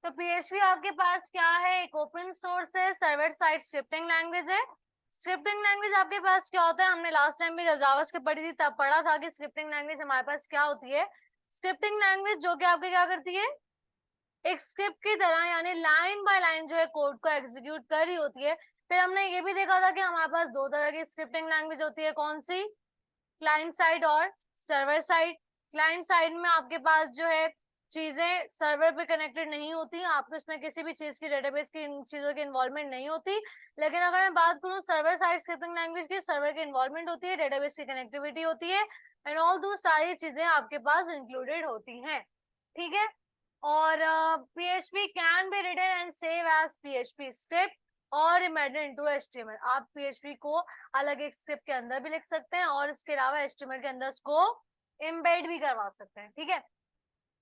तो पीएचपी आपके पास क्या है, एक ओपन सोर्स है, सर्वर साइड स्क्रिप्टिंग लैंग्वेज है। स्क्रिप्टिंग लैंग्वेज आपके पास क्या होता है, हमने लास्ट टाइम भी जब जावास्क्रिप्ट पढ़ी थी तब पढ़ा था कि स्क्रिप्टिंग लैंग्वेज हमारे पास क्या होती है। स्क्रिप्टिंग लैंग्वेज जो कि आपके क्या करती है, एक स्क्रिप्ट की तरह यानी लाइन बाय लाइन जो है कोड को एग्जीक्यूट कर रही होती है। फिर हमने ये भी देखा था कि हमारे पास दो तरह की स्क्रिप्टिंग लैंग्वेज होती है, कौन सी, क्लाइंट साइड और सर्वर साइड। क्लाइंट साइड में आपके पास जो है चीजें सर्वर पे कनेक्टेड नहीं होती, आपको इसमें किसी भी चीज की डेटाबेस की इन चीजों की इन्वॉल्वमेंट नहीं होती। लेकिन अगर मैं बात करूँ सर्वर साइड स्क्रिप्टिंग लैंग्वेज की, सर्वर की इन्वॉल्वमेंट होती है, डेटाबेस की कनेक्टिविटी होती है, एंड ऑल दो सारी चीजें आपके पास इंक्लूडेड होती हैं। ठीक है। और PHP can be written and save as PHP script और इमेडेड इनटू HTML। आप PHP को अलग एक स्क्रिप्ट के अंदर भी लिख सकते हैं और इसके अलावा HTML के अंदर उसको एम्बेड भी करवा सकते हैं। ठीक है।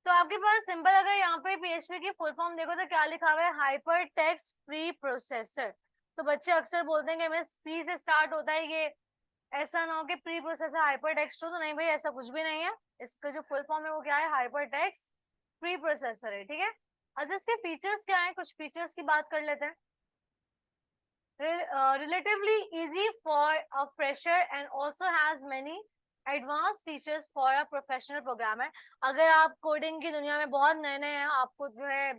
तो आपके पास सिंपल, अगर यहाँ पे PHP की फुल फॉर्म देखो तो क्या लिखा हुआ है, हाइपर टेक्स्ट प्री प्रोसेसर। तो बच्चे अक्सर बोलते हैं कि हमें प्री से स्टार्ट होता है, ये ऐसा ना हो कि प्री प्रोसेसर हाइपर टेक्स्ट हो, तो नहीं भाई, ऐसा कुछ भी नहीं है। इसका जो फुल फॉर्म है वो क्या है, हाइपर टेक्स्ट प्री प्रोसेसर है। ठीक है। अच्छा, इसके फीचर्स क्या है, कुछ फीचर्स की बात कर लेते हैं। relatively easy for a fresher and also has many advanced features for a professional programmer। अगर आप कोडिंग की दुनिया में बहुत नए नए हैं, आपको जो है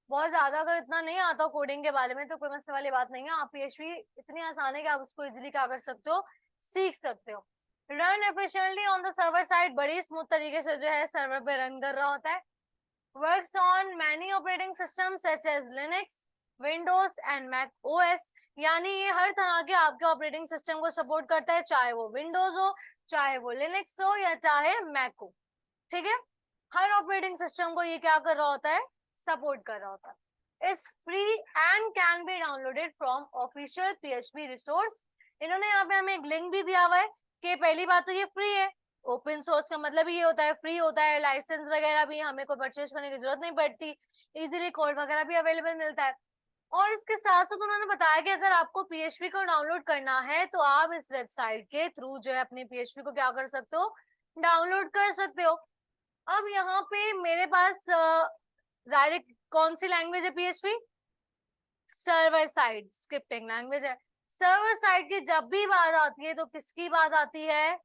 बहुत ज्यादा अगर इतना नहीं आता कोडिंग के बारे में, तो कोई मसले वाली बात नहीं है। आप PHP इतनी आसान है कि आप उसको इजीली क्या कर सकते हो, सीख सकते हो। Run efficiently on the server side, बड़ी स्मूथ तरीके से जो है सर्वर पे रन कर रहा होता है। Works on many operating system such as Linux, Windows and Mac OS. यानी ये हर तरह के आपके ऑपरेटिंग सिस्टम को सपोर्ट करता है, चाहे वो विंडोज हो, चाहे वो लिनक्स हो, या चाहे मैक हो। ठीक है। हर ऑपरेटिंग सिस्टम को ये क्या कर रहा होता है, सपोर्ट कर रहा होता है। Is free and can be downloaded from official PHP resource. इन्होंने यहाँ पे हमें एक लिंक भी दिया हुआ है कि पहली बात तो ये फ्री है। ओपन सोर्स का मतलब ये होता है फ्री होता है, लाइसेंस वगैरह भी हमें कोई परचेज करने की जरूरत नहीं पड़ती, इजीली कोड वगैरह भी अवेलेबल मिलता है। और इसके साथ साथ उन्होंने बताया कि अगर आपको PHP को डाउनलोड करना है तो आप इस वेबसाइट के थ्रू जो है अपने PHP को क्या कर सकते हो, डाउनलोड कर सकते हो। अब यहाँ पे मेरे पास जाहिर कौन सी लैंग्वेज है, PHP server side scripting language है। सर्वर साइड की जब भी बात आती है तो किसकी बात आती है,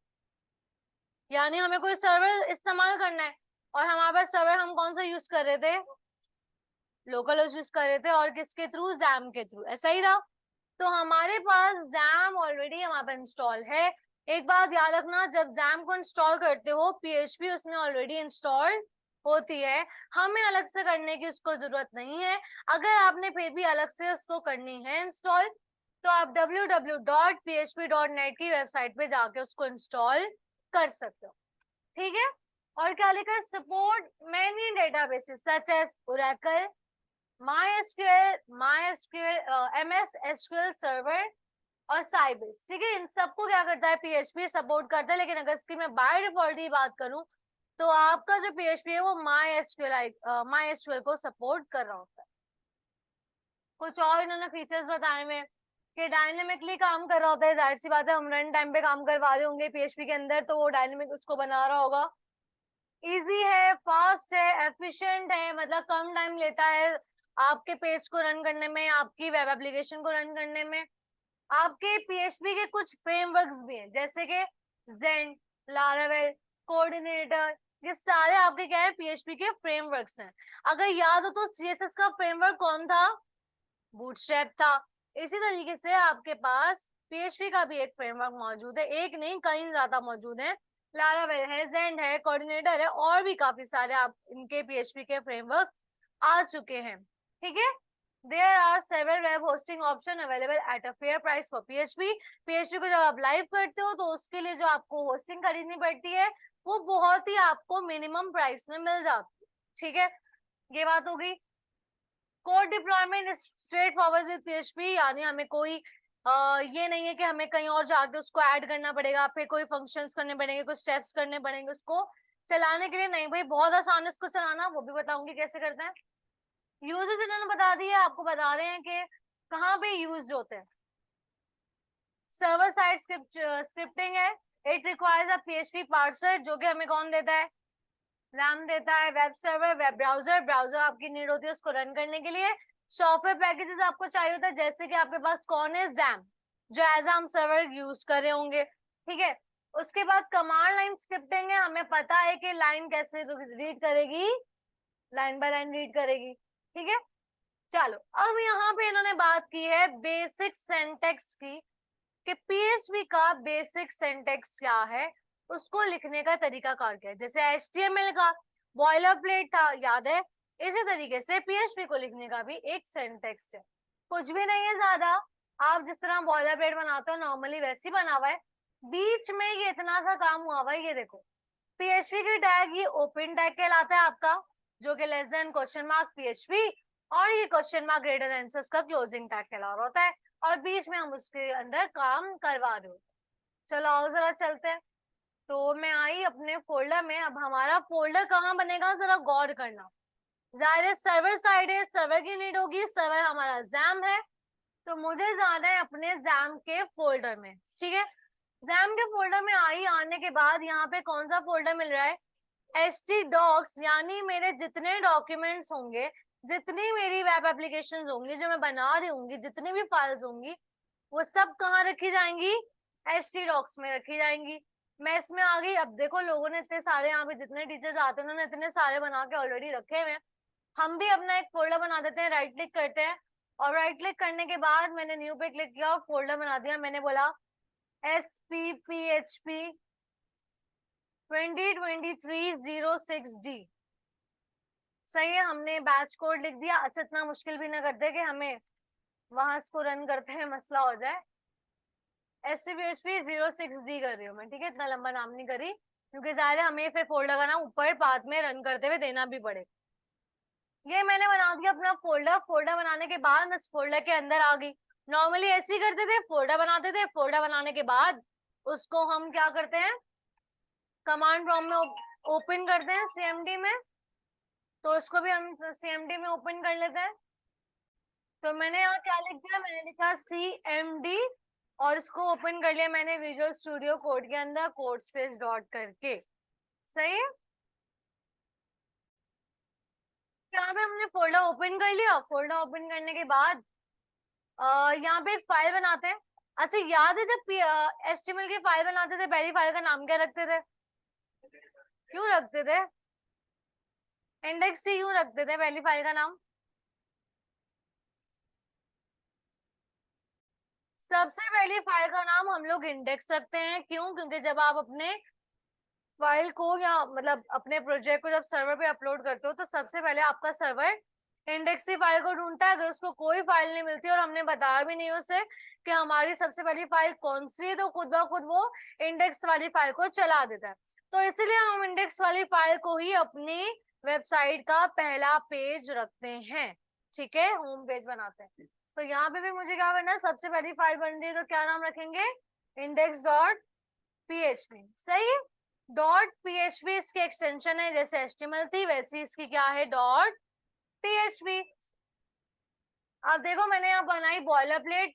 यानी हमें कोई सर्वर इस्तेमाल करना है और हमारे पास सर्वर हम कौन सा यूज कर रहे थे, लोकल यूज कर रहे थे, और किसके थ्रू, जैम के थ्रू, ऐसा ही रहा। तो हमारे पास जैम ऑलरेडी हमारे पास इंस्टॉल है। एक बात याद रखना, जब जैम को इंस्टॉल करते हो PHP उसमें ऑलरेडी इंस्टॉल होती है, हमें अलग से करने की उसको जरूरत नहीं है। अगर आपने फिर भी अलग से उसको करनी है इंस्टॉल, तो आप www.php.net की वेबसाइट पे जाके उसको इंस्टॉल कर सकते हो। ठीक है। और क्या लिखा है, support many databases such as Oracle, MySQL, MS SQL server और साइबेस। ठीक है। इन सबको क्या करता है, PHP सपोर्ट करता है। लेकिन अगर इसकी मैं बाय डिफॉल्ट ही बात करूं तो आपका जो PHP है वो MySQL को सपोर्ट कर रहा होता है। कुछ और इन्होंने फीचर्स बताए हुए कि डायनेमिकली काम कर रहा होता है, जाहिर सी बात है हम रन टाइम पे काम करवा रहे होंगे PHP के अंदर, तो वो डायनेमिक उसको बना रहा होगा। इजी है, फास्ट है, एफिशिएंट है, मतलब कम टाइम लेता है आपके पेज को रन करने में, आपकी वेब एप्लीकेशन को रन करने में। आपके PHP के कुछ फ्रेमवर्क्स भी हैं, जैसे कि जेंट, लारावेल, कोऑर्डिनेटर, ये सारे आपके क्या है, PHP के फ्रेमवर्क्स हैं। अगर याद हो तो CSS का फ्रेमवर्क कौन था, बूटस्ट्रैप था। इसी तरीके से आपके पास PHP का भी एक फ्रेमवर्क मौजूद है, एक नहीं कई ज्यादा मौजूद है। लारावेल है, जेंट है, कोऑर्डिनेटर है, और भी काफी सारे आप इनके PHP के फ्रेमवर्क आ चुके हैं। ठीक है। There are several web hosting option available at a fair price for PHP। PHP को जब आप लाइव करते हो तो उसके लिए जो आपको होस्टिंग खरीदनी पड़ती है वो बहुत ही आपको मिनिमम प्राइस में मिल जाती है। ठीक है, ये बात हो गई। Code deployment straight forward with PHP, यानी हमें कोई ये नहीं है कि हमें कहीं और जाके उसको ऐड करना पड़ेगा, फिर कोई फंक्शंस करने पड़ेंगे, कुछ स्टेप्स करने पड़ेंगे उसको चलाने के लिए। नहीं भाई, बहुत आसान है इसको चलाना, वो भी बताऊंगी कैसे करते हैं। यूजेस इन्होंने बता दिए, आपको बता रहे हैं कि कहाँ पे यूज होते हैं। सर्वर साइड स्क्रिप्टिंग है, it requires a PHP parser, जो कि हमें कौन देता है, रैम देता है web server, web browser, browser आपकी नीड होती है उसको रन करने के लिए। सॉफ्टवेयर पैकेजेस आपको चाहिए होता है, जैसे कि आपके पास कौन है, जैम, जो एज हम सर्वर यूज कर रहे होंगे, ठीक है। उसके बाद कमांड लाइन स्क्रिप्टिंग है, हमें पता है कि लाइन कैसे रीड करेगी, लाइन बाय लाइन रीड करेगी, ठीक है। चलो अब यहाँ पे इन्होंने बात की है बेसिक सिंटैक्स की, कि पीएचपी का बेसिक सिंटैक्स क्या है, उसको लिखने का तरीका कार क्या है। जैसे एचटीएमएल का बॉयलर प्लेट था, याद है, इसी तरीके से पीएचपी को लिखने का भी एक सिंटैक्स है, कुछ भी नहीं है ज्यादा। आप जिस तरह बॉयलर प्लेट बनाते हो नॉर्मली वैसे ही बना हुआ है, बीच में ये इतना सा काम हुआ हुआ है, ये देखो पीएचपी की टैग, ये ओपन टैग कहलाता है आपका, जो कि less than question mark PHP, और ये क्वेश्चन मार्क ग्रेटर देन से उसका क्लोजिंग टैग कहला रहा होता है, और बीच में हम उसके अंदर काम करवा रहे होते हैं। चलो आओ जरा चलते हैं। तो मैं आई अपने फोल्डर में, अब हमारा फोल्डर कहाँ बनेगा जरा गौर करना। जाहिर सर्वर साइड है, सर्वर की नीड होगी, सर्वर हमारा जैम है, तो मुझे जाना है अपने जैम के फोल्डर में, ठीक है। जैम के फोल्डर में आई, आने के बाद यहाँ पे कौन सा फोल्डर मिल रहा है, htdocs, यानी मेरे जितने डॉक्यूमेंट्स होंगे, जितनी मेरी वेब एप्लीकेशंस होंगी जो मैं बना रही होंगी, जितनी भी फाइल्स होंगी, वो सब कहाँ रखी जाएंगी, htdocs में रखी जाएंगी। मैं इसमें आ गई। अब देखो लोगों ने इतने सारे, यहाँ पे जितने टीचर्स आते हैं उन्होंने इतने सारे बना के ऑलरेडी रखे हुए हैं, हम भी अपना एक फोल्डर बना देते हैं, राइट क्लिक करते हैं, और राइट क्लिक करने के बाद मैंने न्यू पे क्लिक किया और फोल्डर बना दिया। मैंने बोला SPPHP 2023-06D, सही है, हमने बैच कोड लिख दिया। अच्छा इतना मुश्किल भी ना करते कि हमें वहां इसको रन करते हैं मसला हो जाए। SPPHP 06D कर रही हूँ मैं, ठीक है, इतना लंबा नाम नहीं करी, क्योंकि जाहिर है हमें फिर फोल्डर का नाम ऊपर पाथ में रन करते हुए देना भी पड़े। ये मैंने बना दिया अपना फोल्डर। फोल्डर बनाने के बाद मैं इस फोल्डर के अंदर आ गई। नॉर्मली ऐसे ही करते थे, फोल्डर बनाते थे, फोल्डर बनाने के बाद उसको हम क्या करते हैं, कमांड प्रॉम्प्ट में ओपन करते हैं CMD में, तो इसको भी हम CMD में ओपन कर लेते हैं। तो मैंने यहाँ क्या लिख दिया, मैंने लिखा CMD, और इसको ओपन कर लिया मैंने विजुअल स्टूडियो कोड के अंदर कोड स्पेस डॉट करके, सही है। यहाँ पे हमने फोल्डर ओपन कर लिया। फोल्डर ओपन करने के बाद यहाँ पे एक फाइल बनाते हैं। अच्छा याद है जब HTML की फाइल बनाते थे, पहली फाइल का नाम क्या रखते थे, क्यों रखते थे, इंडेक्स से क्यों रखते थे पहली फाइल का नाम। सबसे पहली फाइल का नाम हम लोग इंडेक्स रखते हैं, क्यों, क्योंकि जब आप अपने फाइल को या मतलब अपने प्रोजेक्ट को जब सर्वर पे अपलोड करते हो, तो सबसे पहले आपका सर्वर इंडेक्स की फाइल को ढूंढता है। अगर उसको कोई फाइल नहीं मिलती और हमने बताया भी नहीं उसे कि हमारी सबसे पहली फाइल कौन सी है, तो खुद ब खुद वो इंडेक्स वाली फाइल को चला देता है। तो इसलिए हम इंडेक्स वाली फाइल को ही अपनी वेबसाइट का पहला पेज रखते हैं, ठीक है, होम पेज बनाते हैं। तो यहाँ पे भी मुझे क्या करना है, सबसे पहली फाइल बन रही है तो क्या नाम रखेंगे, index.php, सही है। .php इसकी एक्सटेंशन है, जैसे HTML थी वैसी इसकी क्या है, .php। अब देखो मैंने यहाँ बनाई बॉयलर प्लेट,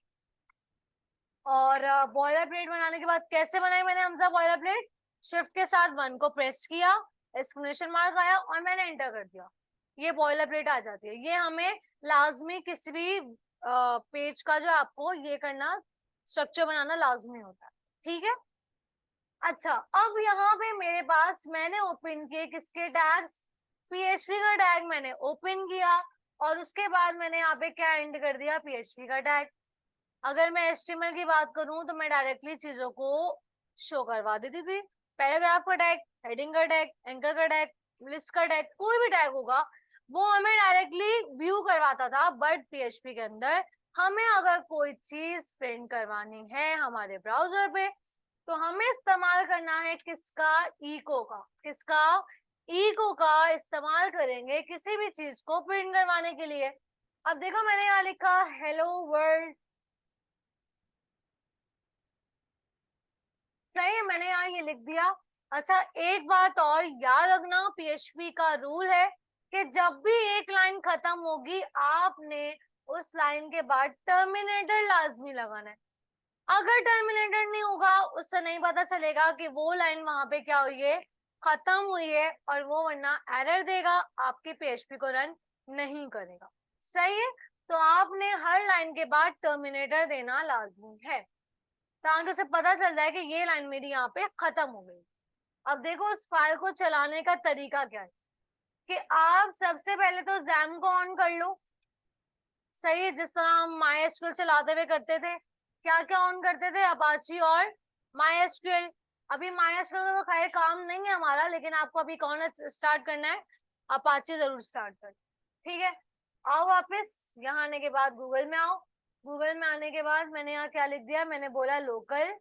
और बॉयलर प्लेट बनाने के बाद कैसे बनाई मैंने हमजा बॉयलर प्लेट, शिफ्ट के साथ 1 को प्रेस किया, एक्सक्लेमेशन मार्क आया और मैंने एंटर कर दिया, ये बॉयलर प्लेट आ जाती है। ये हमें लाजमी किसी भी पेज का जो आपको ये करना, स्ट्रक्चर बनाना लाजमी होता है, ठीक है। अच्छा अब यहाँ पे मेरे पास मैंने ओपन किए किसके टैग्स, PHP का टैग मैंने ओपन किया, और उसके बाद मैंने यहाँ पे क्या एंड कर दिया, PHP का टैग। अगर मैं HTML की बात करूं तो मैं डायरेक्टली चीजों को शो करवा देती थी, पैराग्राफ का टैग, हेडिंग का टैग, एंकर का टैग, लिस्ट का टैग, कोई भी टैग होगा वो हमें डायरेक्टली व्यू करवाता था। बट PHP के अंदर हमें अगर कोई चीज प्रिंट करवानी है हमारे ब्राउजर पे, तो हमें इस्तेमाल करना है किसका, इको का। किसका, इको का इस्तेमाल करेंगे किसी भी चीज को प्रिंट करवाने के लिए। अब देखो मैंने यहाँ लिखा हेलो वर्ल्ड, सही है, मैंने यहाँ ये लिख दिया। अच्छा एक बात और याद रखना, PHP का रूल है कि जब भी एक लाइन खत्म होगी आपने उस लाइन के बाद टर्मिनेटर लाजमी लगाना है। अगर टर्मिनेटर नहीं होगा उससे नहीं पता चलेगा कि वो लाइन वहां पे क्या हुई है, खत्म हुई है और वो वरना एरर देगा, आपके पीएचपी को रन नहीं करेगा। सही है, तो आपने हर लाइन के बाद टर्मिनेटर देना लाजमी है ताकि उसे पता चल जाए कि ये लाइन मेरी यहाँ पे खत्म हो गई। अब देखो उस फाइल को चलाने का तरीका क्या है कि आप सबसे पहले तो जैम को ऑन कर लो। सही है, जिस तरह हम MySQL चलाते हुए करते थे। क्या क्या ऑन करते थे? अपाची और MySQL। अभी MySQL का तो खैर काम नहीं है हमारा, लेकिन आपको अभी कौन स्टार्ट करना है? अपाची जरूर स्टार्ट कर। ठीक है, आओ वापस यहाँ आने के बाद गूगल में आओ। गूगल में आने के बाद मैंने यहाँ क्या लिख दिया? मैंने बोला लोकल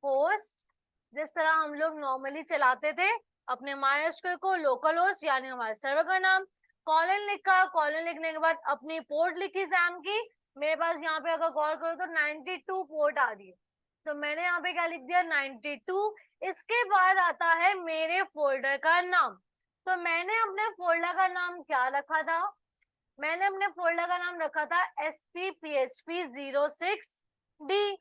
होस्ट, जिस तरह हम लोग नॉर्मली चलाते थे अपने MySQL को, लोकल होस्ट यानी हमारे सर्वर का नाम, कॉलन लिखा। कॉलन लिखने के बाद अपनी पोर्ट लिखी सैम की। मेरे पास यहाँ पे अगर गौर करो तो 92 पोर्ट आ रही है, तो मैंने यहाँ पे क्या लिख दिया? 92। इसके बाद आता है मेरे फोल्डर का नाम। तो मैंने अपने फोल्डर का नाम क्या रखा था? मैंने अपने फोल्डर का नाम रखा था SPPHP06D।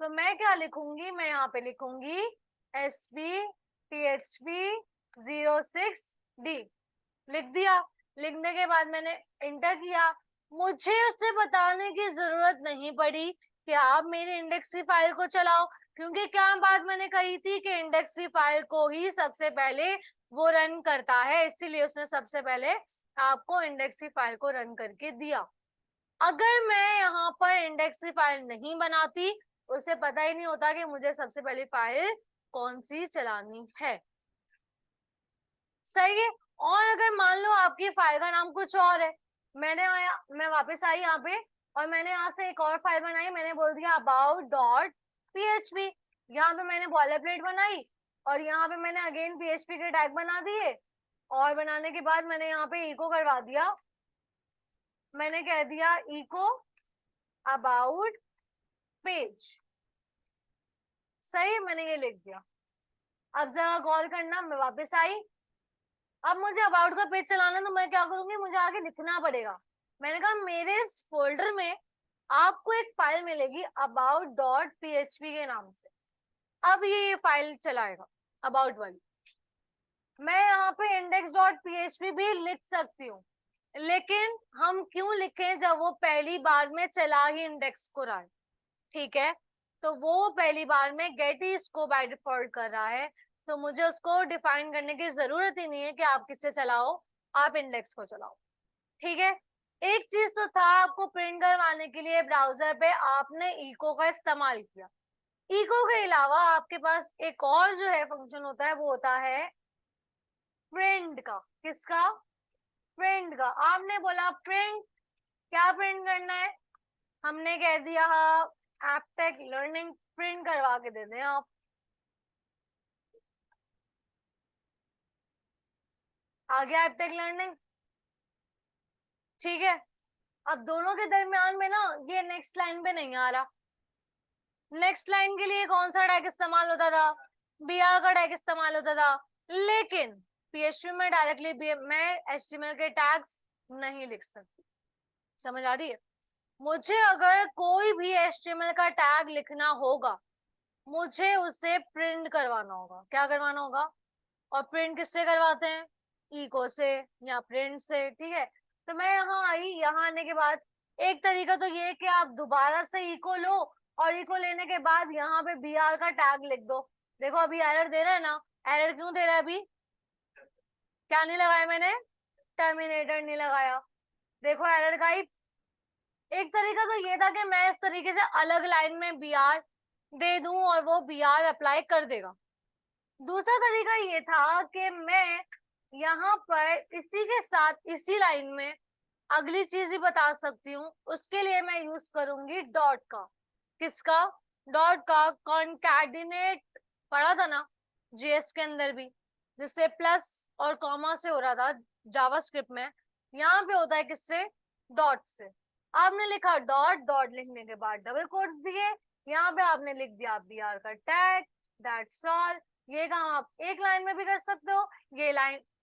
तो मैं क्या लिखूंगी? मैं यहाँ पे लिखूंगी SPPHP06D। लिख दिया। लिखने के बाद मैंने इंटर किया। मुझे उससे बताने की जरूरत नहीं पड़ी कि आप मेरे इंडेक्स की फाइल को चलाओ, क्योंकि क्या बात मैंने कही थी कि इंडेक्स की फाइल को ही सबसे पहले वो रन करता है, इसीलिए उसने सबसे पहले आपको इंडेक्स की फाइल को रन करके दिया। अगर मैं यहाँ पर इंडेक्स की फाइल नहीं बनाती, उसे पता ही नहीं होता कि मुझे सबसे पहली फाइल कौन सी चलानी है। सही है, और अगर मान लो आपकी फाइल का नाम कुछ और है, मैं वापस आई यहाँ पे और मैंने यहाँ से एक और फाइल बनाई। मैंने बोल दिया about.php। यहाँ पे मैंने बॉयलरप्लेट बनाई और यहाँ पे मैंने अगेन PHP के टैग बना दिए, और बनाने के बाद मैंने यहाँ पे इको करवा दिया। मैंने कह दिया इको अबाउट पेज। सही, मैंने ये लिख दिया। अब जरा गौर करना, मैं वापस आई। अब मुझे अबाउट का पेज चलाना है, तो मैं क्या करूंगी? मुझे आगे लिखना पड़ेगा। मैंने कहा मेरे इस फोल्डर में आपको एक फाइल मिलेगी about.php के नाम से। अब ये फाइल चलाएगा अबाउट वाली। मैं यहाँ पे index.php भी लिख सकती हूँ, लेकिन हम क्यों लिखें जब वो पहली बार में चला ही इंडेक्स को रहा है। ठीक है, तो वो पहली बार में गेट ही इसको बाय डिफॉल्ट कर रहा है, तो मुझे उसको डिफाइन करने की जरूरत ही नहीं है कि आप किससे चलाओ, आप इंडेक्स को चलाओ। ठीक है, एक चीज तो था, आपको प्रिंट करवाने के लिए ब्राउजर पे आपने इको का इस्तेमाल किया। इको के अलावा आपके पास एक और जो है फंक्शन होता है, वो होता है प्रिंट का। किसका? प्रिंट का। आपने बोला प्रिंट, क्या प्रिंट करना है? हमने कह दिया एपटेक लर्निंग प्रिंट करवा के दे दें आप। आ गया एपटेक लर्निंग। ठीक है, अब दोनों के दरमियान में ना ये नेक्स्ट लाइन पे नहीं आ रहा। नेक्स्ट लाइन के लिए कौन सा टैग इस्तेमाल होता था? BR का टैग इस्तेमाल होता था, लेकिन PHP में डायरेक्टली मैं HTML के टैग्स नहीं लिख सकती। समझ आ रही है? मुझे अगर कोई भी HTML का टैग लिखना होगा, मुझे उसे प्रिंट करवाना होगा। क्या करवाना होगा? और प्रिंट किससे करवाते हैं? इको से या प्रिंट से। ठीक है, तो मैं यहाँ आई। यहाँ आने के बाद एक तरीका तो ये कि आप दोबारा से इको लो, और इको लेने के बाद यहाँ पे BR का टैग लिख दो। देखो अभी एरर दे रहा है ना। एरर क्यों दे रहा है? अभी क्या नहीं लगाया मैंने? टर्मिनेटर नहीं लगाया। देखो एरर का ही एक तरीका तो ये था कि मैं इस तरीके से अलग लाइन में BR दे दूं और वो BR अप्लाई कर देगा। दूसरा तरीका ये था कि मैं यहाँ पर इसी के साथ इसी लाइन में अगली चीज ही बता सकती हूँ। उसके लिए मैं यूज करूंगी डॉट का। किसका? डॉट का। कॉन्कैटिनेट पढ़ा था ना JS के अंदर भी, जिससे प्लस और कॉमा से हो रहा था जावास्क्रिप्ट में। यहाँ पे होता है किससे? डॉट से। आपने लिखा डॉट, डॉट लिखने के बाद डबल कोट्स दिए, यहाँ पे आपने लिख दिया BR का टैग। That's all. ये काम आप एक लाइन में भी कर सकते हो,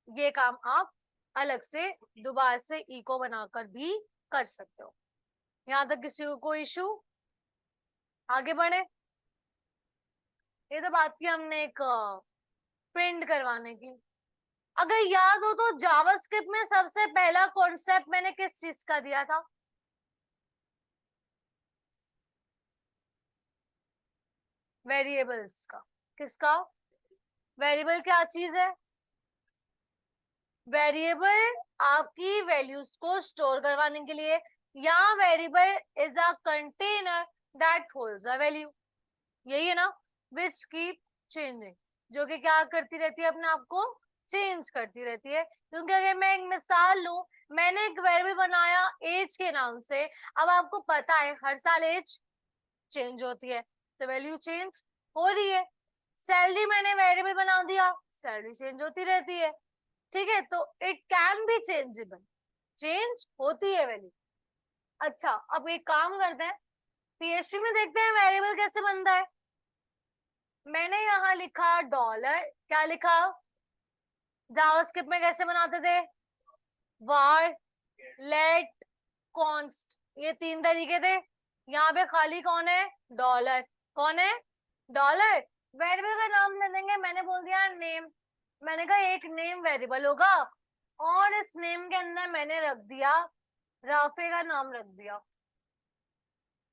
ये काम आप अलग से दोबारा से इको बनाकर भी कर सकते हो। यहाँ तक किसी को कोई इशू? आगे बढ़े। ये तो बात की हमने एक प्रिंट करवाने की। अगर याद हो तो जावास्क्रिप्ट में सबसे पहला कॉन्सेप्ट मैंने किस चीज का दिया था? वेरिएबल्स का। किसका? वेरिएबल क्या चीज है? वेरिएबल आपकी वैल्यूज को स्टोर करवाने के लिए, या variable is a container that holds a value, यही है ना, विच कीप चेंजिंग, जो कि क्या करती रहती है, अपने आप को चेंज करती रहती है। क्योंकि अगर मैं एक मिसाल लूं, मैंने एक वेरिएबल बनाया एज के नाम से, अब आपको पता है हर साल एज चेंज होती है, तो वैल्यू चेंज हो रही है। सैलरी मैंने वेरिएबल बना दिया, सैलरी चेंज होती रहती है, ठीक है, तो it can be changeable, change होती है वैल्यू। अच्छा, अब एक काम करते हैं, पीएचपी में देखते हैं वेरिएबल कैसे बनता है। मैंने यहाँ लिखा डॉलर, क्या लिखा? जावास्क्रिप्ट में कैसे बनाते थे? var let const, ये तीन तरीके थे। यहाँ पे खाली कौन है? डॉलर। कौन है? डॉलर। वेरिएबल का नाम दे देंगे, मैंने बोल दिया नेम, मैंने कहा एक नेम वेरिएबल होगा, और इस नेम के अंदर मैंने रख दिया राफे का नाम रख दिया।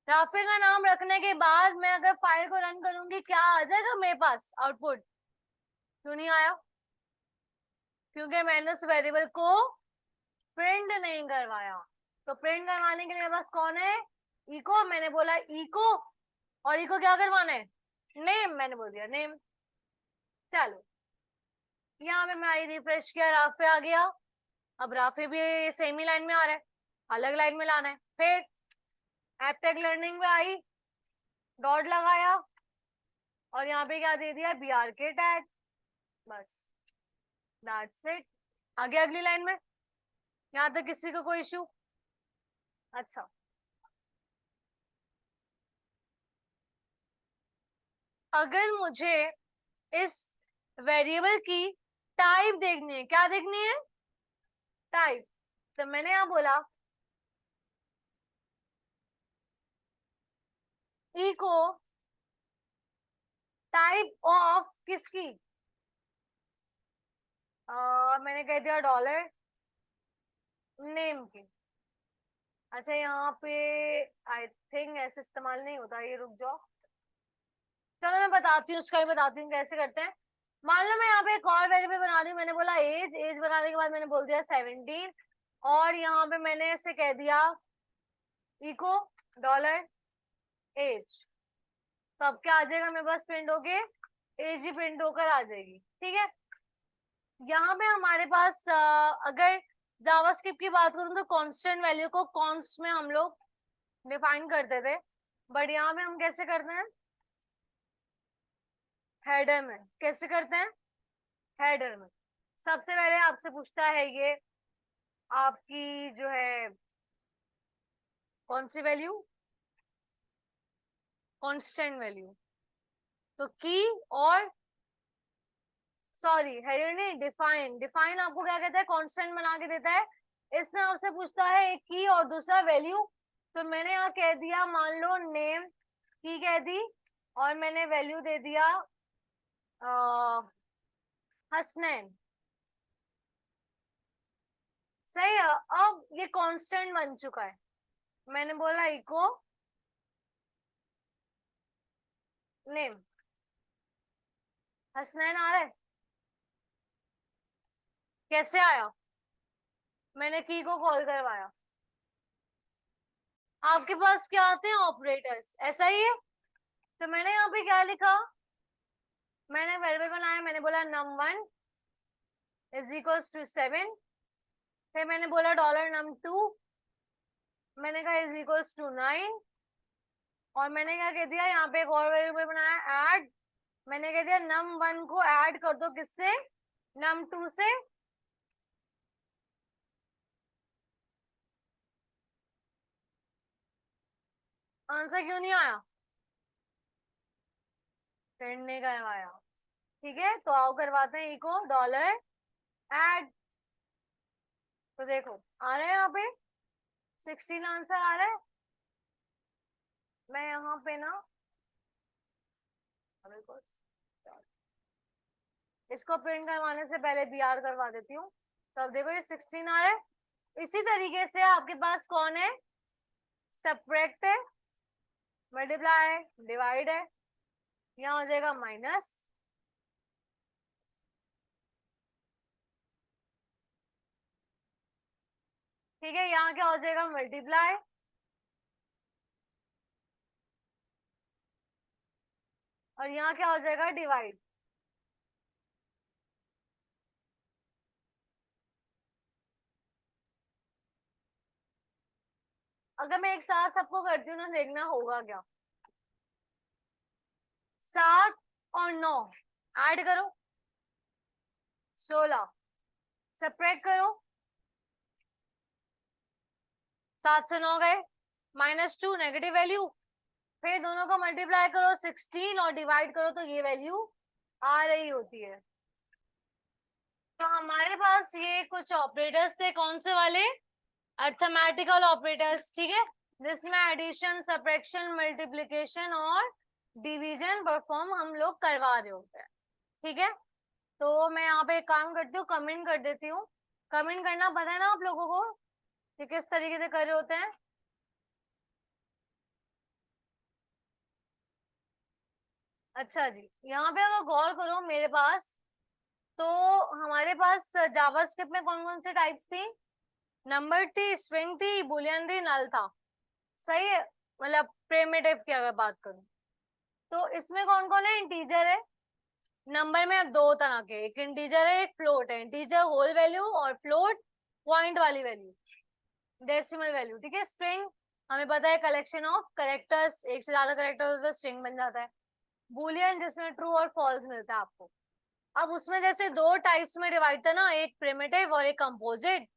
राफे का नाम रखने के बाद मैं अगर फाइल को रन करूंगी, क्या आ जाएगा मेरे पास आउटपुट? क्यों नहीं आया? क्योंकि मैंने उस वेरिएबल को प्रिंट नहीं करवाया। तो प्रिंट करवाने के लिए मेरे पास कौन है? इको। मैंने बोला इको, और इको क्या करवाना है? नेम, मैंने बोल दिया नेम। चलो, यहाँ पे मैं आई, रिफ्रेश किया, राफे आ गया। अब राफे भी सेम ही लाइन में आ रहा है, अलग लाइन में लाना है। फिर एपटेक लर्निंग में आई, डॉट लगाया, और यहाँ पे क्या दे दिया? बीआर के टैग, बस, दैट्स इट। आगे अगली लाइन में, यहाँ तक किसी को कोई इशू? अच्छा, अगर मुझे इस वेरिएबल की टाइप देखनी है, क्या देखनी है? टाइप। तो मैंने यहाँ बोला इको टाइप ऑफ किसकी? मैंने कह दिया डॉलर नेम की। अच्छा, यहाँ पे आई थिंक ऐसे इस्तेमाल नहीं होता, ये रुक जाओ, चलो मैं बताती हूँ, उसका ही बताती हूँ कैसे करते हैं। मान लो मैं यहाँ पे एक और वेरिएबल बना रही हूँ, मैंने बोला एज, एज बनाने के बाद मैंने बोल दिया 17, और यहाँ पे मैंने ऐसे कह दिया इको डॉलर एज। तो अब क्या आ जाएगा मेरे पास प्रिंट होके? एज ही प्रिंट होकर आ जाएगी, ठीक है। यहाँ पे हमारे पास अगर जावास्क्रिप्ट की बात करूँ तो कांस्टेंट वैल्यू को कॉन्स्ट में हम लोग डिफाइन करते थे, बट यहाँ पे हम कैसे करते हैं? हेडर में। कैसे करते हैं? हेडर में। सबसे पहले आपसे पूछता है ये आपकी जो है कौन सी वैल्यू? Constant value. तो की और सॉरी, हेडर नहीं, डिफाइन। डिफाइन आपको क्या कहता है? कांस्टेंट बना के देता है। इसने आपसे पूछता है एक की और दूसरा वैल्यू, तो मैंने यहाँ कह दिया, मान लो नेम की कह दी, और मैंने वैल्यू दे दिया हसनैन। सही है। अब ये कांस्टेंट बन चुका है, मैंने बोला इको नेम, हसनैन आ रहा है। कैसे आया? मैंने की को कॉल करवाया। आपके पास क्या आते हैं? ऑपरेटर्स, ऐसा ही है। तो मैंने यहाँ पे क्या लिखा? मैंने वेरिएबल बनाया, मैंने बोला num1 इज इक्वल्स टू 7, फिर मैंने बोला डॉलर num2, मैंने कहा इज इक्वल्स टू 9, और मैंने क्या कह दिया, यहाँ पे एक और वेरिएबल बनाया ऐड, मैंने कह दिया num1 को ऐड कर दो किससे? num2 से। आंसर क्यों नहीं आया? प्रिंट नहीं करवाया, ठीक है, तो आओ करवाते हैं इको डॉलर ऐड। तो देखो आ रहा है यहाँ पे 16 आंसर आ रहा है। मैं यहाँ पे ना इसको प्रिंट करवाने से पहले BR करवा देती हूँ। तो अब देखो ये 16 आ रहा है। इसी तरीके से आपके पास कौन है, सब्ट्रैक्ट है, मल्टीप्लाई है, डिवाइड है, यहाँ हो जाएगा माइनस, ठीक है, यहाँ क्या हो जाएगा, मल्टीप्लाई, और यहाँ क्या हो जाएगा, डिवाइड। अगर मैं एक साथ सबको करती हूँ ना, देखना होगा क्या। 7 और 9 ऐड करो, 16, सब्ट्रैक्ट करो, 7 से 9 गए, -2 नेगेटिव वैल्यू, फिर दोनों को मल्टीप्लाई करो 16 और डिवाइड करो तो ये वैल्यू आ रही होती है। तो हमारे पास ये कुछ ऑपरेटर्स थे, कौन से वाले, अर्थमेटिकल ऑपरेटर्स, ठीक है, जिसमें एडिशन, सब्ट्रैक्शन, मल्टीप्लिकेशन और डिवीजन परफॉर्म हम लोग करवा रहे होते हैं, ठीक है। तो मैं यहाँ पे एक काम करती हूँ, कमेंट कर देती हूँ। कमेंट करना पता है ना आप लोगों को कि किस तरीके से कर रहे होते हैं। अच्छा जी, यहाँ पे अगर गौर करो मेरे पास, तो हमारे पास जावास्क्रिप्ट में कौन कौन से टाइप्स थी, नंबर थी, स्ट्रिंग थी, बुलियन थी, नल था, सही है, मतलब प्रिमिटिव की अगर बात करूं। तो इसमें कौन कौन है, इंटीजर है, नंबर में अब दो तरह के, एक इंटीजर है, एक फ्लोट है। इंटीजर होल वैल्यू और फ्लोट पॉइंट वाली वैल्यू, डेसिमल वैल्यू, ठीक है। स्ट्रिंग हमें पता है कलेक्शन ऑफ करेक्टर्स, एक से ज्यादा करेक्टर होता है स्ट्रिंग बन जाता है। बुलियन जिसमें ट्रू और फॉल्स मिलता है आपको। अब उसमें जैसे दो टाइप्स में डिवाइड था ना, एक प्रिमिटिव और एक कंपोजिट,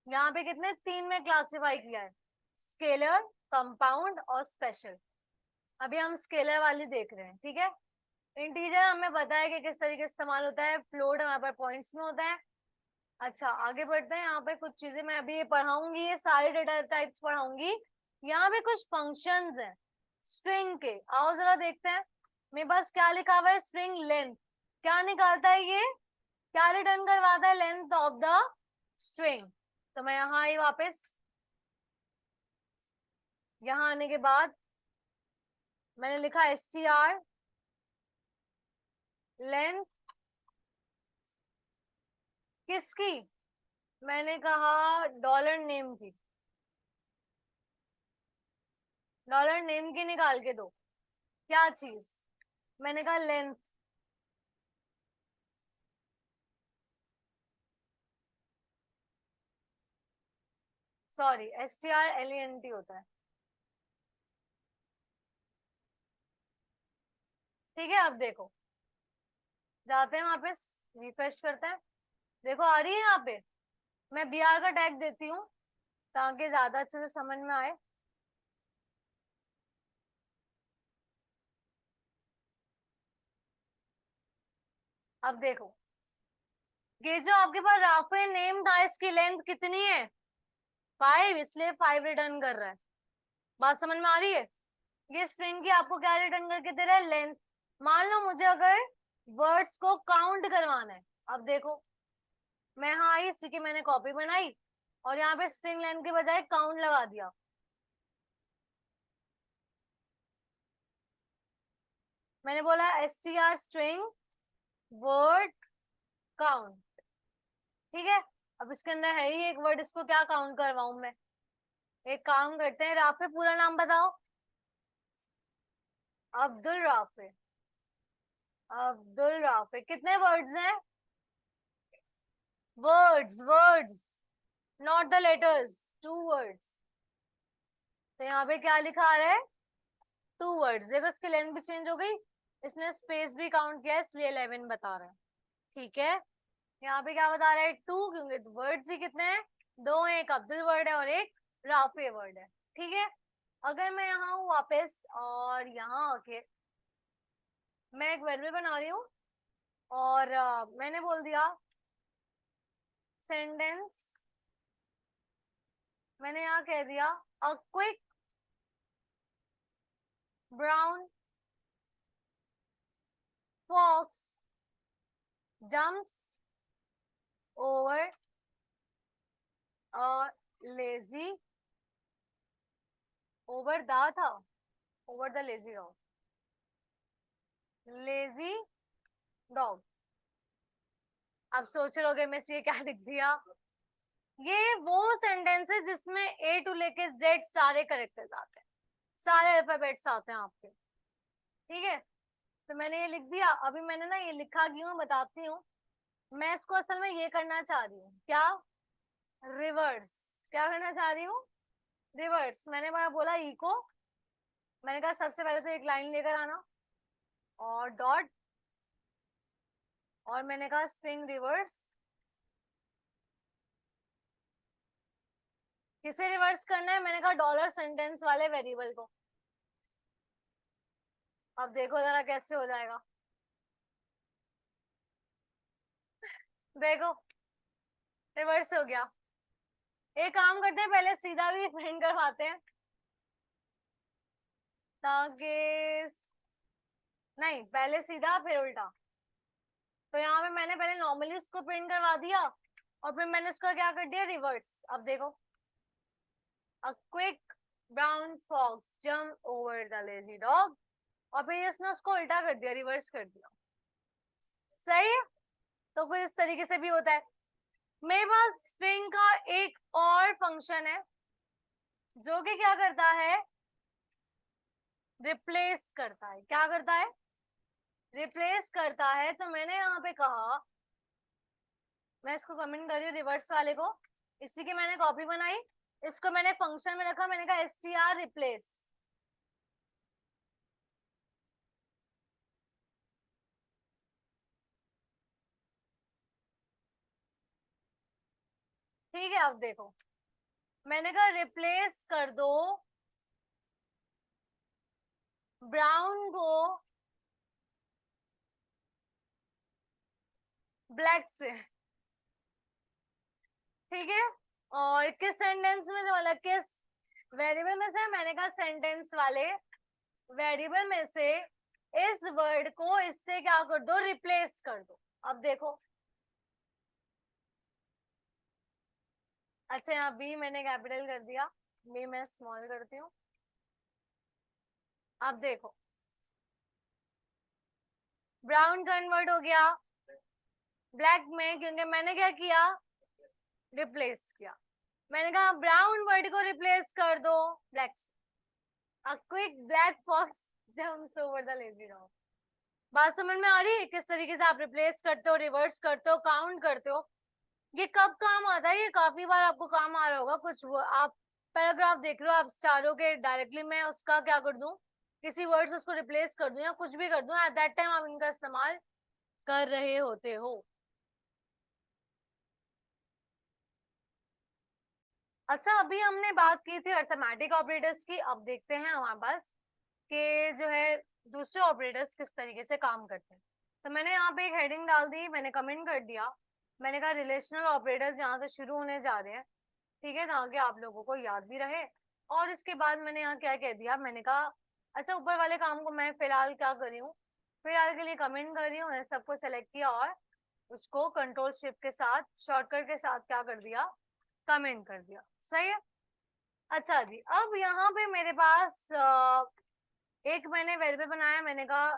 यहाँ पे कितने, तीन में क्लासिफाई किया है, स्केलर, कंपाउंड और स्पेशल। अभी हम स्केलर वाली देख रहे हैं, ठीक है। इंटीजर हमें पता है कि किस तरीके से इस्तेमाल होता है, फ्लोट हमारे पास पॉइंट्स में होता है। अच्छा आगे बढ़ते हैं, यहाँ पे कुछ चीजें मैं अभी ये पढ़ाऊंगी, ये सारे डेटा टाइप्स पढ़ाऊंगी। यहाँ पे कुछ फंक्शंस हैं स्ट्रिंग के, आओ जरा देखते हैं। मेरे पास क्या लिखा हुआ है, स्ट्रिंग लेंथ, क्या निकालता है ये, क्या रिटर्न करवाता है, लेंथ ऑफ द स्ट्रिंग। तो मैं यहाँ आई वापस, यहाँ आने के बाद मैंने लिखा str लेंथ किसकी, मैंने कहा डॉलर नेम की, डॉलर नेम की निकाल के दो, क्या चीज, मैंने कहा लेंथ, सॉरी strlent होता है, ठीक है। अब देखो, जाते हैं वापस, रिफ्रेश करते हैं, देखो आ रही है यहाँ पे। मैं br का टैग देती हूँ ताकि ज्यादा अच्छे से समझ में आए। अब देखो, ये जो आपके पास राफे नेम था, इसकी लेंथ कितनी है, 5, इसलिए 5 रिटर्न कर रहा है, बात समझ में आ रही है। ये स्ट्रिंग की आपको क्या रिटर्न करके दे रहा है, लेंथ। मान लो मुझे अगर वर्ड्स को काउंट करवाना है, अब देखो मैं यहाँ आई, इसी की मैंने कॉपी बनाई और यहाँ पे स्ट्रिंग लेंथ के बजाय काउंट लगा दिया। मैंने बोला str स्ट्रिंग वर्ड काउंट, ठीक है। अब इसके अंदर है ही एक वर्ड, इसको क्या काउंट करवाऊं मैं, एक काम करते हैं, राफे पूरा नाम बताओ, अब्दुल राफे, अब्दुल राफे, कितने वर्ड्स हैं, words words, not the letters, 2 words. तो यहाँ पे क्या लिखा आ रहा है, 2 वर्ड्स, देखो इसकी लेंथ भी चेंज हो गई, इसने स्पेस भी काउंट किया इसलिए 11 बता रहा है, ठीक है। यहाँ पे क्या बता रहा है, 2, क्योंकि वर्ड्स ही कितने हैं, 2 हैं, एक अब्दुल वर्ड है और एक राफे वर्ड है, ठीक है। अगर मैं यहाँ हूँ वापस और यहाँ आके मैं एक वेरिएबल बना रही हूँ और मैंने बोल दिया सेंटेंस, मैंने यहाँ कह दिया a quick brown fox jumps over a lazy, over the था, over the lazy dog, lazy dog. अब सोच रहे होगे मैं ये क्या लिख दिया। ये वो सेंटेंसेस जिसमें ए टू लेके जेड सारे करेक्टर्स आते हैं, सारे अल्फाबेट्स आते हैं आपके, ठीक है। तो मैंने ये लिख दिया। अभी मैंने ना ये लिखा क्यों बताती हूँ। मैं इसको असल में ये करना चाह रही हूँ, क्या, रिवर्स। क्या करना चाह रही हूँ, रिवर्स। मैंने बोला इको, मैंने कहा सबसे पहले तो एक लाइन लेकर आना और डॉट, और मैंने कहा स्ट्रिंग रिवर्स। किसे रिवर्स करना है, मैंने कहा डॉलर सेंटेंस वाले वेरिएबल को। अब देखो जरा कैसे हो जाएगा, देखो रिवर्स हो गया। एक काम करते हैं, पहले सीधा भी प्रिंट करवाते हैं ताकि, नहीं पहले सीधा फिर उल्टा। तो यहाँ पे मैंने पहले नॉर्मली इसको प्रिंट करवा दिया और फिर मैंने इसको क्या कर दिया, रिवर्स। अब देखो, a quick brown fox jump over the lazy dog, और फिर इसने उसको उल्टा कर दिया, रिवर्स कर दिया। सही है। तो कुछ इस तरीके से भी होता है। मेरे पास स्ट्रिंग का एक और फंक्शन है जो कि क्या करता है, रिप्लेस करता है। क्या करता है, रिप्लेस करता है। तो मैंने यहाँ पे कहा, मैं इसको कमेंट कर रही हूँ रिवर्स वाले को, इसी की मैंने कॉपी बनाई, इसको मैंने फंक्शन में रखा, मैंने कहा str रिप्लेस। ठीक है। अब देखो, मैंने कहा रिप्लेस कर दो ब्राउन को ब्लैक से, ठीक है। और किस सेंटेंस में, मतलब किस वेरिएबल में से, मैंने कहा सेंटेंस वाले वेरिएबल में से इस वर्ड को इससे क्या कर दो, रिप्लेस कर दो। अब देखो, अच्छा यहाँ बी मैंने कैपिटल कर दिया, बी मैं स्मॉल करती हूँ। अब देखो ब्राउन कन्वर्ट हो गया ब्लैक में, क्योंकि मैंने क्या किया, रिप्लेस किया। मैंने कहा ब्राउन वर्ड को रिप्लेस कर दो ब्लैक से। A quick black fox jumps over the lazy dog. बात समझ में आ रही है किस तरीके से आप रिप्लेस करते हो, रिवर्स करते हो, काउंट करते हो। ये कब काम आता है, ये काफी बार आपको काम आ रहा होगा। कुछ आप पैराग्राफ देख रहे हो, आप चारों के डायरेक्टली मैं उसका क्या कर दूं, किसी वर्ड से उसको रिप्लेस कर दूं या कुछ भी कर दूं, एट दैट टाइम आप इनका इस्तेमाल कर रहे होते हो। अच्छा अभी हमने बात की थी अर्थमेटिक ऑपरेटर्स की, अब देखते हैं हमारे पास कि जो है दूसरे ऑपरेटर्स किस तरीके से काम करते हैं। तो मैंने यहाँ पे एक हेडिंग डाल दी, मैंने कमेंट कर दिया, मैंने कहा रिलेशनल ऑपरेटर्स यहाँ से शुरू होने जा रहे हैं, ठीक है, ताकि आप लोगों को याद भी रहे। और इसके बाद मैंने यहाँ क्या कह दिया, मैंने कहा अच्छा ऊपर वाले काम को मैं फिलहाल क्या कर रही हूँ, फिलहाल के लिए कमेंट कर रही हूँ। मैंने सबको सेलेक्ट किया और उसको कंट्रोल शिफ्ट के साथ शॉर्टकट के साथ क्या कर दिया, कमेंट कर दिया। सही है। अच्छा जी, अब यहाँ पे मेरे पास एक मैंने वेरिएबल बनाया, मैंने कहा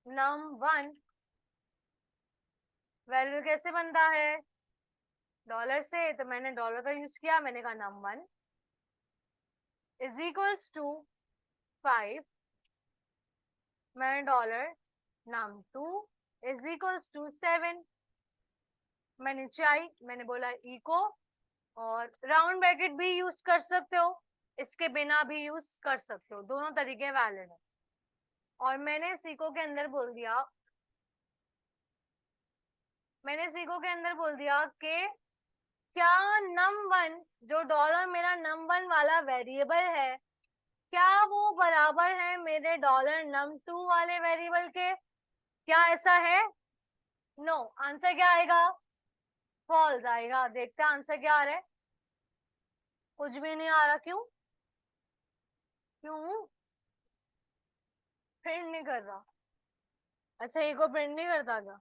num1। वैल्यू कैसे बनता है, डॉलर से, तो मैंने डॉलर का यूज किया। मैंने कहा num1 इज इक्वल्स टू 5, मैंने dollar num2 is equals to 7। मैं नीचे आई, मैंने बोला इको, और राउंड ब्रैकेट भी यूज कर सकते हो, इसके बिना भी यूज कर सकते हो, दोनों तरीके वैलिड है। और मैंने सीको के अंदर बोल दिया, मैंने सीको के अंदर बोल दिया कि क्या num1 जो डॉलर मेरा num1 वाला वेरिएबल है, क्या वो बराबर है मेरे डॉलर num2 वाले वेरिएबल के, क्या ऐसा है। नो, आंसर क्या आएगा, फॉल्स आएगा। देखते हैं आंसर क्या आ रहा है, कुछ भी नहीं आ रहा। क्यों, क्यों प्रिंट नहीं कर रहा, अच्छा ये को प्रिंट नहीं करता क्या।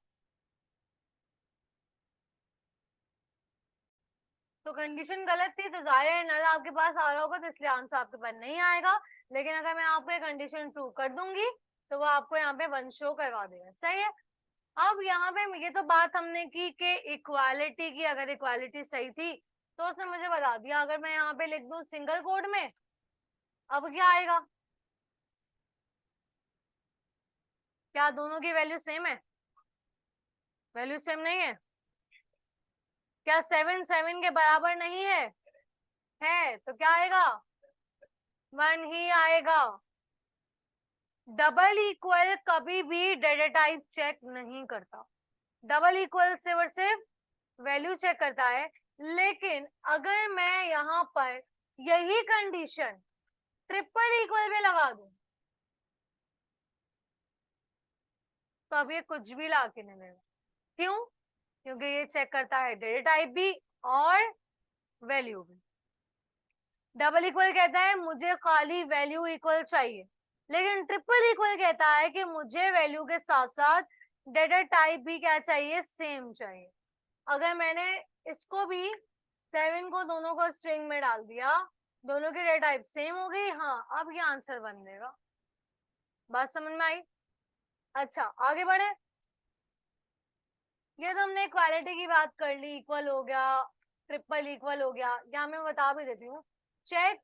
तो कंडीशन गलत थी, तो जाहिर है नल आपके पास आ रहा होगा, तो इसलिए आंसर आपके पास नहीं आएगा। लेकिन अगर मैं आपको ये कंडीशन ट्रू कर दूंगी तो वो आपको यहाँ पे 1 शो करवा देगा। सही है। अब यहाँ पे ये तो बात हमने की कि इक्वालिटी की, अगर इक्वालिटी सही थी तो उसने मुझे बता दिया। अगर मैं यहाँ पे लिख दूं सिंगल कोड में, अब क्या आएगा? क्या दोनों की वैल्यू सेम है? वैल्यू सेम नहीं है। क्या 7 7 के बराबर नहीं है? है, तो क्या आएगा? 1 ही आएगा। डबल इक्वल कभी भी डेटा टाइप चेक नहीं करता। डबल इक्वल सिर्फ सिर्फ वैल्यू चेक करता है। लेकिन अगर मैं यहाँ पर यही कंडीशन ट्रिपल इक्वल पे लगा दूं तो अब ये कुछ भी ला के नहीं देगा। क्यों? क्योंकि ये चेक करता है डेटा टाइप भी और वैल्यू भी। डबल इक्वल कहता है मुझे खाली वैल्यू इक्वल चाहिए, लेकिन ट्रिपल इक्वल कहता है कि मुझे वैल्यू के साथ साथ डेटा टाइप भी क्या चाहिए? सेम चाहिए। अगर मैंने इसको भी 7 को दोनों को स्ट्रिंग में डाल दिया, दोनों की डेटा टाइप सेम हो गई। हाँ, अब ये आंसर बन जाएगा। बात समझ में आई? अच्छा, आगे बढ़े। ये तो हमने इक्वालिटी की बात कर ली, इक्वल हो गया, ट्रिपल इक्वल हो गया। यहाँ मैं बता भी देती हूँ, check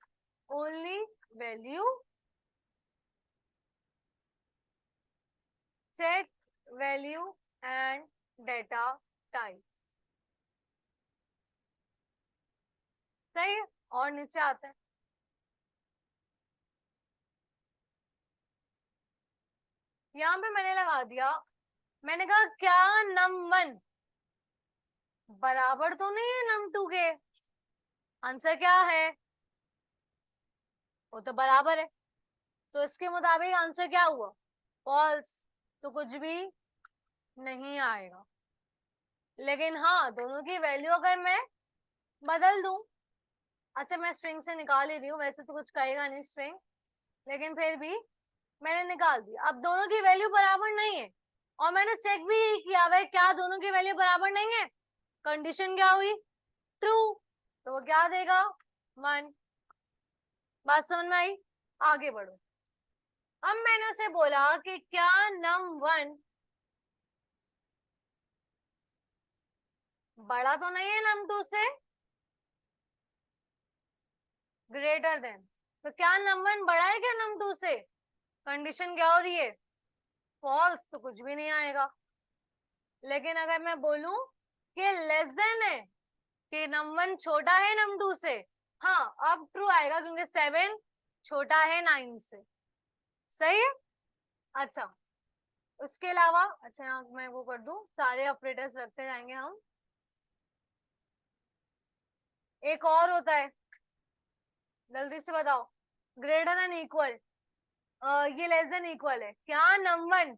only value, check value and data type. सही है। और नीचे आते हैं, यहाँ पे मैंने लगा दिया, मैंने कहा क्या num1 बराबर तो नहीं है num2 के? आंसर क्या है? वो तो बराबर है, तो इसके मुताबिक आंसर क्या हुआ? फॉल्स। तो कुछ भी नहीं आएगा। लेकिन हाँ, दोनों की वैल्यू अगर मैं बदल दूं, अच्छा मैं स्ट्रिंग से निकाल ही रही हूँ, वैसे तो कुछ कहेगा नहीं स्ट्रिंग, लेकिन फिर भी मैंने निकाल दिया। अब दोनों की वैल्यू बराबर नहीं है, और मैंने चेक भी किया हुआ है क्या दोनों की वैल्यू बराबर नहीं है। कंडीशन क्या हुई? ट्रू। तो वो क्या देगा? 1। बात समझ में आई? आगे बढ़ो। अब मैंने उसे बोला कि क्या num1 बड़ा तो नहीं है num2 से? Greater than. तो क्या num1 बड़ा है क्या num2 से? कंडीशन क्या हो रही है? फॉल्स। तो कुछ भी नहीं आएगा। लेकिन अगर मैं बोलूं कि लेस देन है, कि num1 छोटा है num2 से, हाँ अब ट्रू आएगा, क्योंकि 7 छोटा है 9 से। सही है। अच्छा, उसके अलावा, अच्छा यहाँ मैं वो कर दूं, सारे ऑपरेटर्स रखते जाएंगे हम। एक और होता है, जल्दी से बताओ। ग्रेटर देन इक्वल, ये लेस देन इक्वल है। क्या num1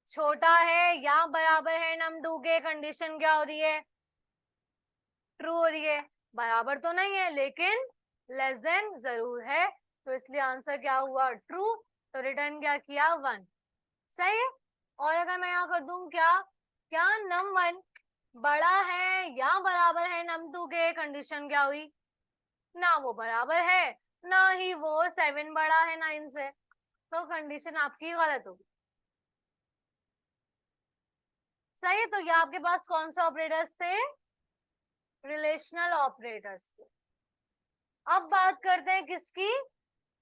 छोटा है या बराबर है num2 के? कंडीशन क्या हो रही है? ट्रू हो रही है। बराबर तो नहीं है, लेकिन लेस देन जरूर है, तो इसलिए आंसर क्या हुआ? ट्रू। तो रिटर्न क्या किया? 1। सही है। और अगर मैं यहाँ कर दूं, क्या क्या num1 बड़ा है या बराबर है num2 के? कंडीशन क्या हुई? ना वो बराबर है, ना ही वो 7 बड़ा है 9 से, तो कंडीशन आपकी गलत होगी। सही है। तो ये आपके पास कौन से ऑपरेटर्स थे? रिलेशनल ऑपरेटर्स थे। अब बात करते हैं किसकी?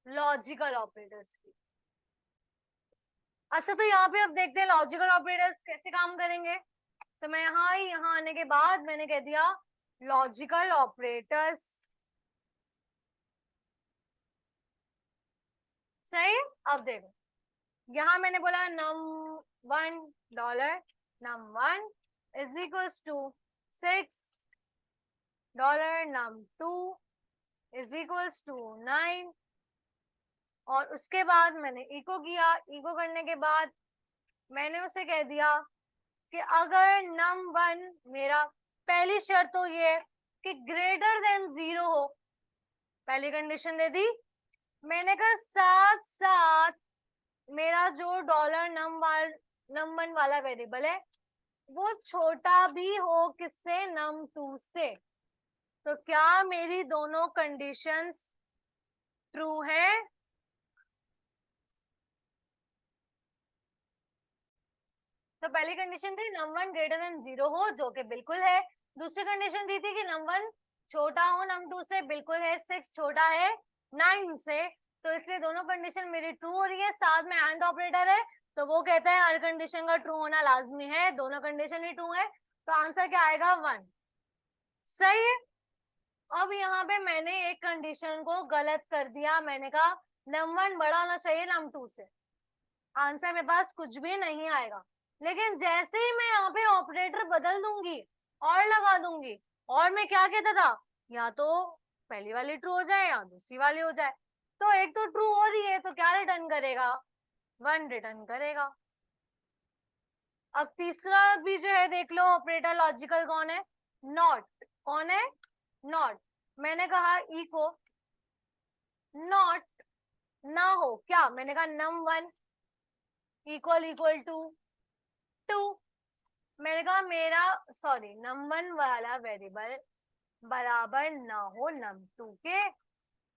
लॉजिकल ऑपरेटर्स की। अच्छा, तो यहाँ पे अब देखते हैं लॉजिकल ऑपरेटर्स कैसे काम करेंगे। तो मैं यहाँ आने के बाद मैंने कह दिया लॉजिकल ऑपरेटर्स। सही। अब देखो, यहाँ मैंने बोला $1 num1 is equals to $6 num2 is equals to 9। और उसके बाद मैंने इको किया। इको करने के बाद मैंने उसे कह दिया कि अगर num1 मेरा, पहली शर्त तो ये कि ग्रेटर देन 0 हो, पहली कंडीशन दे दी। मैंने कहा साथ साथ मेरा जो $num1 वाला वेरिएबल है वो छोटा भी हो किससे? num2 से। तो क्या मेरी दोनों कंडीशंस ट्रू है? तो पहली कंडीशन थी num1 ग्रेटर देन 0 हो, जो कि बिल्कुल है। दूसरी कंडीशन दी थी कि num1 छोटा हो num2 से, बिल्कुल है। 6 छोटा है 9 से, तो इसलिए दोनों कंडीशन मेरी ट्रू हो रही है। साथ में एंड ऑपरेटर है, तो वो कहता है हर कंडीशन का ट्रू होना लाजमी है, दोनों कंडीशन ही ट्रू है, तो आंसर क्या आएगा? 1। सही है। अब यहाँ पे मैंने एक कंडीशन को गलत कर दिया, मैंने कहा num1 बड़ा होना चाहिए num2 से, आंसर मेरे पास कुछ भी नहीं आएगा। लेकिन जैसे ही मैं यहाँ पे ऑपरेटर बदल दूंगी और लगा दूंगी, और मैं क्या कहता था, या तो पहली वाली ट्रू हो जाए या दूसरी वाली हो जाए, तो एक तो ट्रू हो रही है तो क्या रिटर्न करेगा? 1 रिटर्न करेगा। अब तीसरा भी जो है देख लो, ऑपरेटर लॉजिकल कौन है? नॉट। कौन है? नॉट। मैंने कहा इको नॉट ना हो क्या, मैंने कहा num1 इक्वल इक्वल टू 2, मैंने कहा मेरा सॉरी num1 वाला वेरिएबल बराबर ना हो num2 के।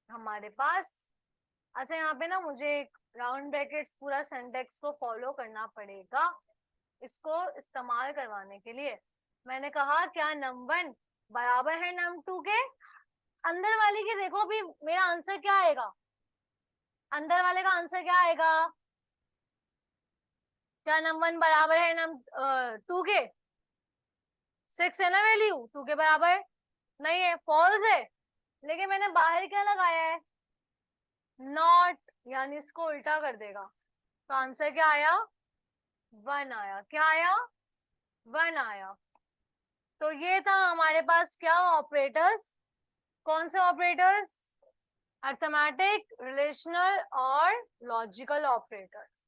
हमारे पास अच्छा, यहाँ पे ना मुझे एक राउंड ब्रैकेट्स पूरा सिंटेक्स को फॉलो करना पड़ेगा इसको इस्तेमाल करवाने के लिए। मैंने कहा क्या num1 बराबर है num2 के? अंदर वाले के देखो भी मेरा आंसर क्या आएगा, अंदर वाले का आंसर क्या आएगा? क्या num1 बराबर है num2 के? 6 है ना वैल्यू, 2 के बराबर नहीं है, फॉल्स है। लेकिन मैंने बाहर क्या लगाया है? नॉट, यानी इसको उल्टा कर देगा, तो आंसर क्या आया? 1 आया। क्या आया? 1 आया। तो ये था हमारे पास क्या ऑपरेटर्स, कौन से ऑपरेटर्स? अर्थमेटिक, रिलेशनल और लॉजिकल ऑपरेटर्स।